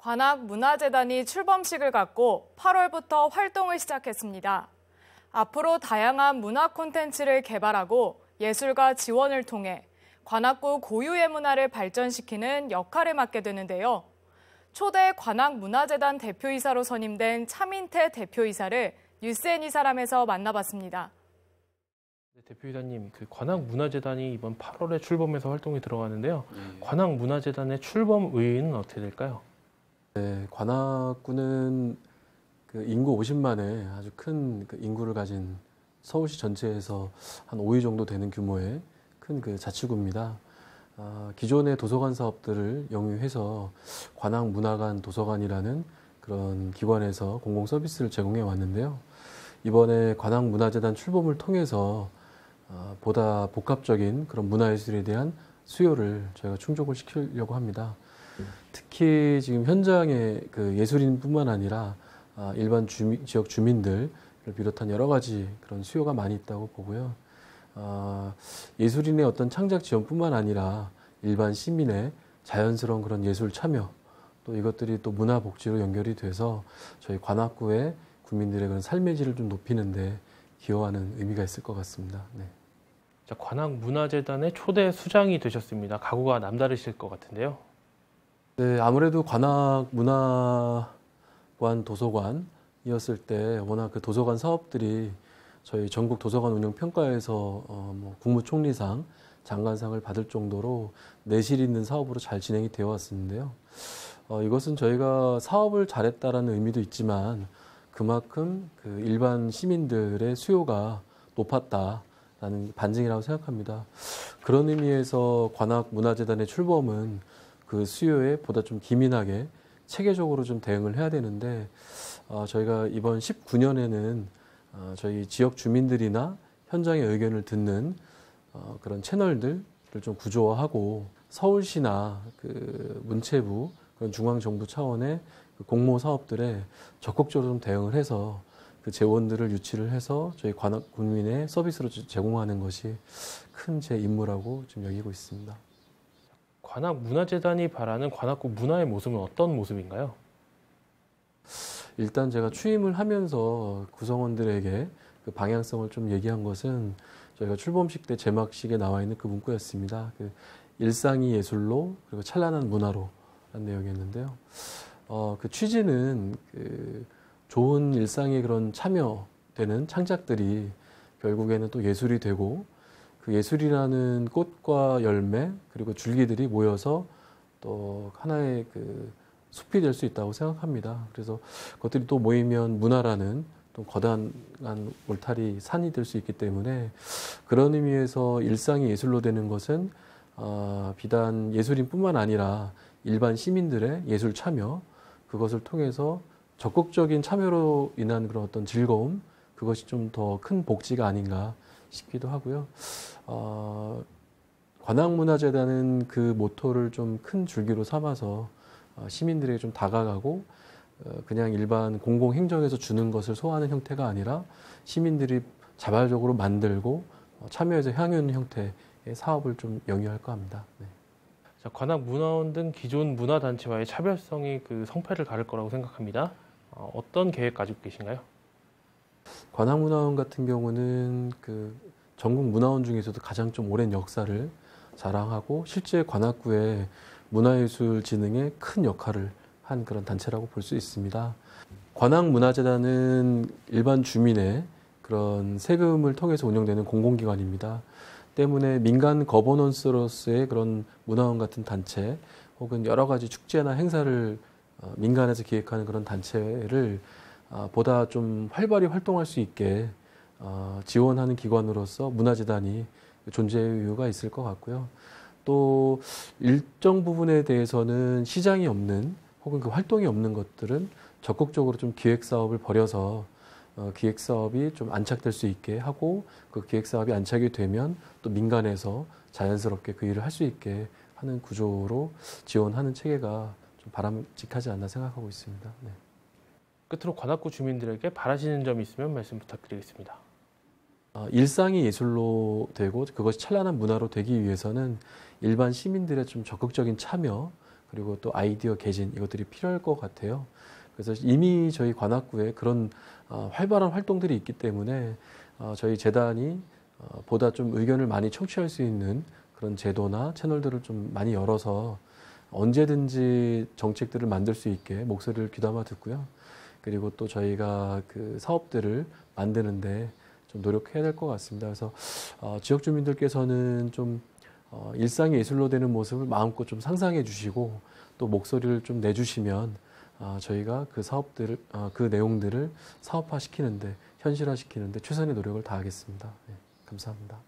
관악문화재단이 출범식을 갖고 8월부터 활동을 시작했습니다. 앞으로 다양한 문화 콘텐츠를 개발하고 예술가 지원을 통해 관악구 고유의 문화를 발전시키는 역할을 맡게 되는데요. 초대 관악문화재단 대표이사로 선임된 차민태 대표이사를 뉴스앤이사람에서 만나봤습니다. 대표이사님, 관악문화재단이 이번 8월에 출범해서 활동에 들어가는데요. 관악문화재단의 출범 의의는 어떻게 될까요? 네, 관악구는 인구 50만의 아주 큰 인구를 가진 서울시 전체에서 한 5위 정도 되는 규모의 큰 자치구입니다. 기존의 도서관 사업들을 영위해서 관악문화관 도서관이라는 그런 기관에서 공공 서비스를 제공해 왔는데요. 이번에 관악문화재단 출범을 통해서 보다 복합적인 그런 문화예술에 대한 수요를 저희가 충족을 시키려고 합니다. 특히 지금 현장에 예술인뿐만 아니라 일반 지역 주민들을 비롯한 여러 가지 그런 수요가 많이 있다고 보고요. 예술인의 어떤 창작 지원뿐만 아니라 일반 시민의 자연스러운 그런 예술 참여, 또 이것들이 또 문화 복지로 연결이 돼서 저희 관악구의 국민들의 그런 삶의 질을 좀 높이는데 기여하는 의미가 있을 것 같습니다. 네. 자, 관악문화재단의 초대 수장이 되셨습니다. 각오가 남다르실 것 같은데요. 네, 아무래도 관악문화관 도서관이었을 때 워낙 도서관 사업들이 저희 전국 도서관 운영 평가에서 국무총리상, 장관상을 받을 정도로 내실 있는 사업으로 잘 진행이 되어 왔었는데요. 이것은 저희가 사업을 잘했다라는 의미도 있지만 그만큼 일반 시민들의 수요가 높았다라는 반증이라고 생각합니다. 그런 의미에서 관악문화재단의 출범은 그 수요에 보다 좀 기민하게 체계적으로 좀 대응을 해야 되는데 저희가 이번 19년에는 저희 지역 주민들이나 현장의 의견을 듣는 그런 채널들을 좀 구조화하고 서울시나 문체부 그런 중앙정부 차원의 공모 사업들에 적극적으로 좀 대응을 해서 그 재원들을 유치를 해서 저희 관악 국민의 서비스로 제공하는 것이 큰 제 임무라고 좀 여기고 있습니다. 관악문화재단이 바라는 관악구 문화의 모습은 어떤 모습인가요? 일단 제가 취임을 하면서 구성원들에게 방향성을 좀 얘기한 것은 저희가 출범식 때 제막식에 나와 있는 문구였습니다. 일상이 예술로 그리고 찬란한 문화로 라는 내용이었는데요. 그 취지는 좋은 일상에 그런 참여되는 창작들이 결국에는 또 예술이 되고 그 예술이라는 꽃과 열매 그리고 줄기들이 모여서 또 하나의 숲이 될 수 있다고 생각합니다. 그래서 그것들이 또 모이면 문화라는 또 거대한 울타리 산이 될 수 있기 때문에 그런 의미에서 일상이 예술로 되는 것은 비단 예술인뿐만 아니라 일반 시민들의 예술 참여 그것을 통해서 적극적인 참여로 인한 그런 어떤 즐거움 그것이 좀 더 큰 복지가 아닌가 싶기도 하고요. 관악문화재단은 그 모토를 좀 큰 줄기로 삼아서 시민들에게 좀 다가가고 그냥 일반 공공행정에서 주는 것을 소화하는 형태가 아니라 시민들이 자발적으로 만들고 참여해서 향유하는 형태의 사업을 좀 영위할까 합니다. 네. 자, 관악문화원 등 기존 문화단체와의 차별성이 성패를 가를 거라고 생각합니다. 어떤 계획 가지고 계신가요? 관악문화원 같은 경우는 전국 문화원 중에서도 가장 좀 오랜 역사를 자랑하고 실제 관악구의 문화예술 진흥에 큰 역할을 한 그런 단체라고 볼 수 있습니다. 관악문화재단은 일반 주민의 그런 세금을 통해서 운영되는 공공기관입니다. 때문에 민간 거버넌스로서의 그런 문화원 같은 단체 혹은 여러 가지 축제나 행사를 민간에서 기획하는 그런 단체를 보다 좀 활발히 활동할 수 있게 지원하는 기관으로서 문화재단이 존재의 이유가 있을 것 같고요. 또 일정 부분에 대해서는 시장이 없는 혹은 활동이 없는 것들은 적극적으로 좀 기획사업을 벌여서 기획사업이 좀 안착될 수 있게 하고 그 기획사업이 안착이 되면 또 민간에서 자연스럽게 그 일을 할 수 있게 하는 구조로 지원하는 체계가 좀 바람직하지 않나 생각하고 있습니다. 네. 끝으로 관악구 주민들에게 바라시는 점이 있으면 말씀 부탁드리겠습니다. 일상이 예술로 되고 그것이 찬란한 문화로 되기 위해서는 일반 시민들의 좀 적극적인 참여 그리고 또 아이디어 개진 이것들이 필요할 것 같아요. 그래서 이미 저희 관악구에 그런 활발한 활동들이 있기 때문에 저희 재단이 보다 좀 의견을 많이 청취할 수 있는 그런 제도나 채널들을 좀 많이 열어서 언제든지 정책들을 만들 수 있게 목소리를 귀담아 듣고요. 그리고 또 저희가 그 사업들을 만드는데 좀 노력해야 될 것 같습니다. 그래서 지역 주민들께서는 좀 일상의 예술로 되는 모습을 마음껏 좀 상상해 주시고 또 목소리를 좀 내주시면 저희가 그 사업들을 그 내용들을 사업화시키는데 현실화시키는데 최선의 노력을 다하겠습니다. 네, 감사합니다.